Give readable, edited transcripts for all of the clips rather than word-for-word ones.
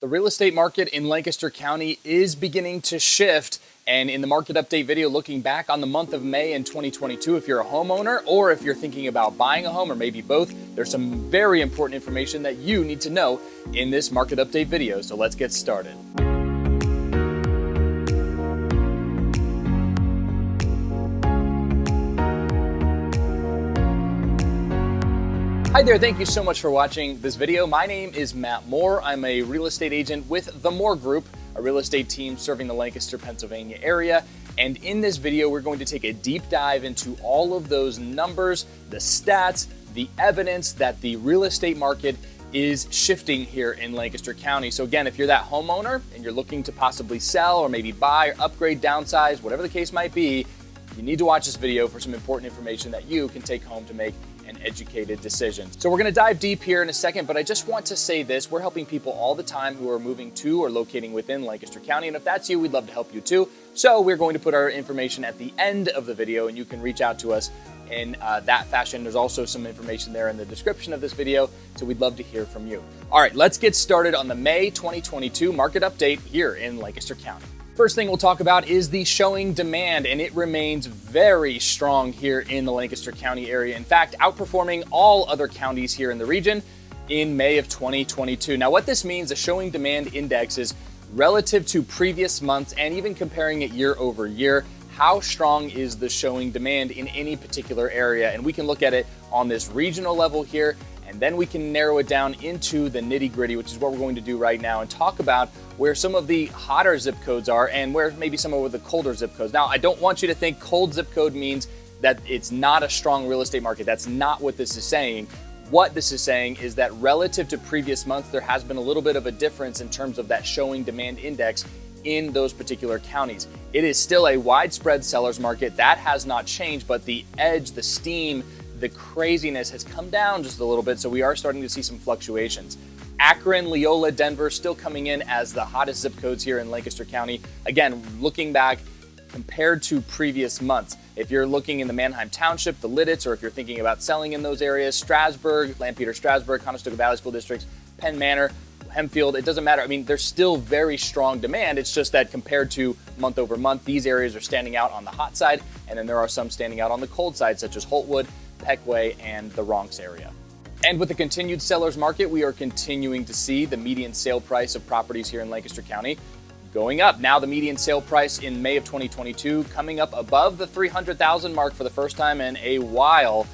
The real estate market in Lancaster County is beginning to shift. And in the market update video, looking back on the month of May in 2022, if you're a homeowner or if you're thinking about buying a home or maybe both, there's some very important information that you need to know in this market update video. So let's get started. Hi there, thank you so much for watching this video. My name is Matt Moore. I'm a real estate agent with the Moore Group, a real estate team serving the Lancaster, Pennsylvania area. And in this video, we're going to take a deep dive into all of those numbers, the stats, the evidence that the real estate market is shifting here in Lancaster County. So again, if you're that homeowner and you're looking to possibly sell or maybe buy or upgrade, downsize, whatever the case might be, you need to watch this video for some important information that you can take home to make an educated decision. So we're going to dive deep here in a second, but I just want to say this. We're helping people all the time who are moving to or locating within Lancaster County. And if that's you, we'd love to help you too. So we're going to put our information at the end of the video and you can reach out to us in that fashion. There's also some information there in the description of this video. So we'd love to hear from you. All right, let's get started on the May 2022 market update here in Lancaster County. First thing we'll talk about is the showing demand, and it remains very strong here in the Lancaster County area. In fact, outperforming all other counties here in the region in May of 2022. Now, what this means, the showing demand index is relative to previous months and even comparing it year over year. How strong is the showing demand in any particular area? And we can look at it on this regional level here, and then we can narrow it down into the nitty-gritty, which is what we're going to do right now, and talk about where some of the hotter zip codes are and where maybe some of the colder zip codes. Now, I don't want you to think cold zip code means that it's not a strong real estate market. That's not what this is saying. What this is saying is that relative to previous months, there has been a little bit of a difference in terms of that showing demand index in those particular counties. It is still a widespread seller's market. That has not changed, but the edge, the steam, the craziness has come down just a little bit, so we are starting to see some fluctuations. Akron, Leola, Denver still coming in as the hottest zip codes here in Lancaster County. Again, looking back compared to previous months. If you're looking in the Manheim Township, the Lidditz, or if you're thinking about selling in those areas, Strasburg, Lampeter, Strasburg, Conestoga Valley School Districts, Penn Manor, Hempfield, it doesn't matter. I mean, there's still very strong demand. It's just that compared to month over month, these areas are standing out on the hot side, and then there are some standing out on the cold side, such as Holtwood, Peckway, and the Ronks area. And with the continued seller's market, we are continuing to see the median sale price of properties here in Lancaster County going up. Now the median sale price in May of 2022 coming up above the 300,000 mark for the first time in a while,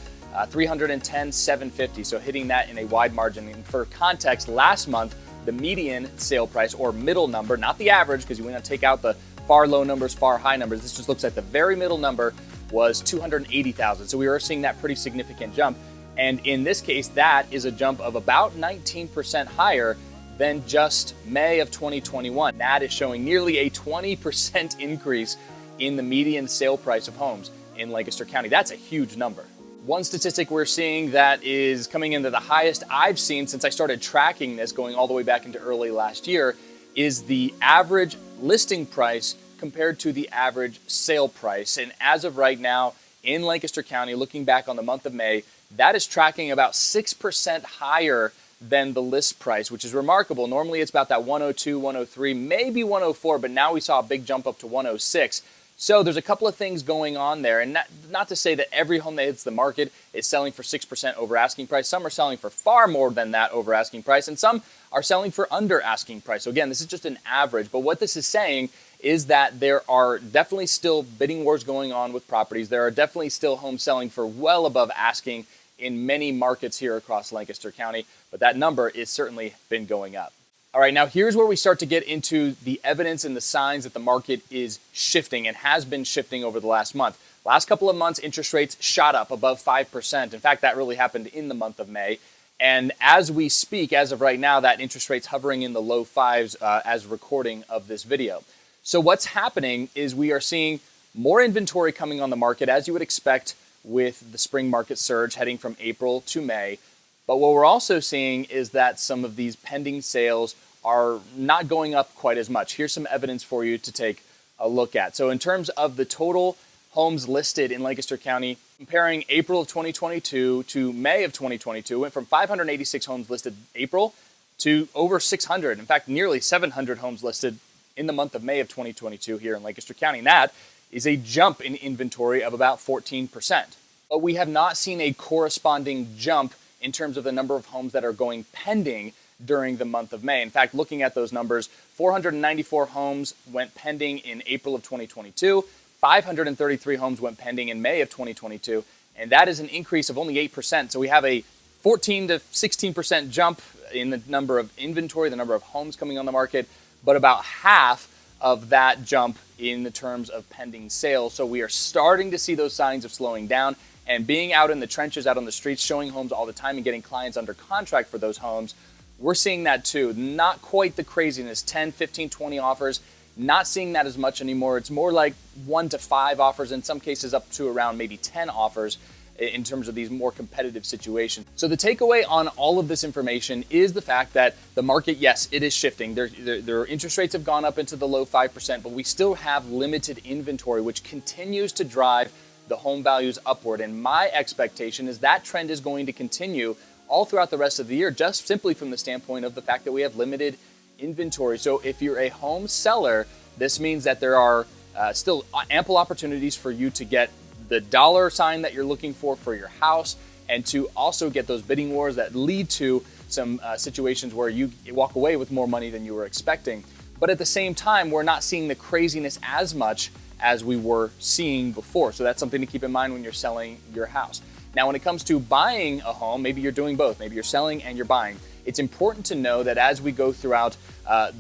310,750. So hitting that in a wide margin. And for context, last month, the median sale price, or middle number, not the average, because you want to take out the far low numbers, far high numbers. This just looks at the very middle number, was 280,000. So we are seeing that pretty significant jump. And in this case, that is a jump of about 19% higher than just May of 2021. That is showing nearly a 20% increase in the median sale price of homes in Lancaster County. That's a huge number. One statistic we're seeing that is coming into the highest I've seen since I started tracking this, going all the way back into early last year, is the average listing price compared to the average sale price. And as of right now in Lancaster County, looking back on the month of May, that is tracking about 6% higher than the list price, which is remarkable. Normally it's about that 102, 103, maybe 104, but now we saw a big jump up to 106. So there's a couple of things going on there, and not to say that every home that hits the market is selling for 6% over asking price. Some are selling for far more than that over asking price, and some are selling for under asking price. So again, this is just an average, but what this is saying is that there are definitely still bidding wars going on with properties. There are definitely still homes selling for well above asking in many markets here across Lancaster County, but that number is certainly been going up. All right, now here's where we start to get into the evidence and the signs that the market is shifting and has been shifting over the last month. Last couple of months, interest rates shot up above 5%. In fact, that really happened in the month of May. And as we speak, as of right now, that interest rate's hovering in the low fives as recording of this video. So what's happening is we are seeing more inventory coming on the market, as you would expect with the spring market surge heading from April to May. But what we're also seeing is that some of these pending sales are not going up quite as much. Here's some evidence for you to take a look at. So in terms of the total homes listed in Lancaster County, comparing April of 2022 to May of 2022, went from 586 homes listed April to over 600. In fact, nearly 700 homes listed in the month of May of 2022 here in Lancaster County. And that is a jump in inventory of about 14%. But we have not seen a corresponding jump in terms of the number of homes that are going pending during the month of May. In fact, looking at those numbers, 494 homes went pending in April of 2022, 533 homes went pending in May of 2022, and that is an increase of only 8%. So we have a 14 to 16% jump in the number of inventory, the number of homes coming on the market, but about half of that jump in the terms of pending sales. So we are starting to see those signs of slowing down, and being out in the trenches, out on the streets, showing homes all the time and getting clients under contract for those homes, we're seeing that too. Not quite the craziness, 10, 15, 20 offers, not seeing that as much anymore. It's more like 1 to 5 offers, in some cases up to around maybe 10 offers in terms of these more competitive situations. So the takeaway on all of this information is the fact that the market, yes, it is shifting. Their interest rates have gone up into the low 5%, but we still have limited inventory, which continues to drive the home values upward. And my expectation is that trend is going to continue all throughout the rest of the year, just simply from the standpoint of the fact that we have limited inventory. So if you're a home seller, this means that there are still ample opportunities for you to get the dollar sign that you're looking for your house, and to also get those bidding wars that lead to some situations where you walk away with more money than you were expecting. But at the same time, we're not seeing the craziness as much as we were seeing before. So that's something to keep in mind when you're selling your house. Now, when it comes to buying a home, maybe you're doing both. Maybe you're selling and you're buying. It's important to know that as we go throughout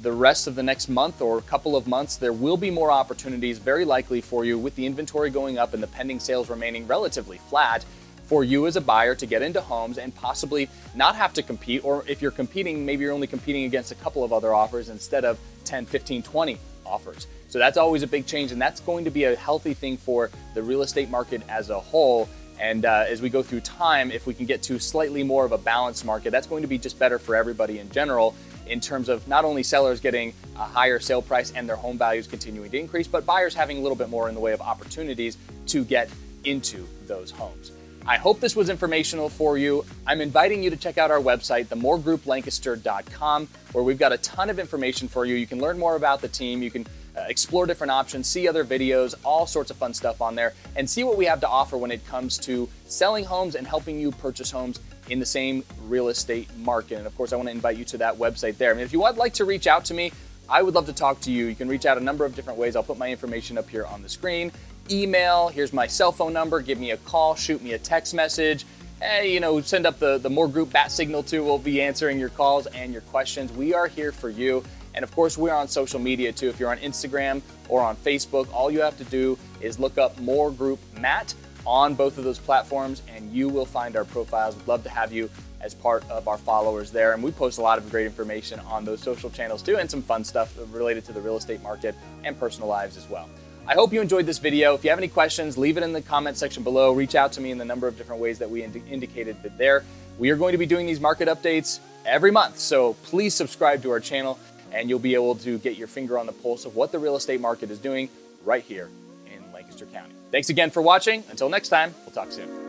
the rest of the next month or a couple of months, there will be more opportunities, very likely for you, with the inventory going up and the pending sales remaining relatively flat, for you as a buyer to get into homes and possibly not have to compete. Or if you're competing, maybe you're only competing against a couple of other offers instead of 10, 15, 20 offers. So that's always a big change, and that's going to be a healthy thing for the real estate market as a whole. And as we go through time, if we can get to slightly more of a balanced market, that's going to be just better for everybody in general, in terms of not only sellers getting a higher sale price and their home values continuing to increase, but buyers having a little bit more in the way of opportunities to get into those homes. I hope this was informational for you. I'm inviting you to check out our website, themoregrouplancaster.com, where we've got a ton of information for you. You can learn more about the team. You can explore different options, see other videos, all sorts of fun stuff on there, and see what we have to offer when it comes to selling homes and helping you purchase homes in the same real estate market. And of course, I want to invite you to that website there. I mean, if you would like to reach out to me, I would love to talk to you. You can reach out a number of different ways. I'll put my information up here on the screen. Email, here's my cell phone number. Give me a call, shoot me a text message. Hey, send up the More Group bat signal too. We'll be answering your calls and your questions. We are here for you. And of course, we're on social media too. If you're on Instagram or on Facebook, all you have to do is look up More Group Matt on both of those platforms, and you will find our profiles. We'd love to have you as part of our followers there. And we post a lot of great information on those social channels too, and some fun stuff related to the real estate market and personal lives as well. I hope you enjoyed this video. If you have any questions, leave it in the comment section below. Reach out to me in the number of different ways that we indicated there. We are going to be doing these market updates every month, so please subscribe to our channel, and you'll be able to get your finger on the pulse of what the real estate market is doing right here in Lancaster County. Thanks again for watching. Until next time, we'll talk soon.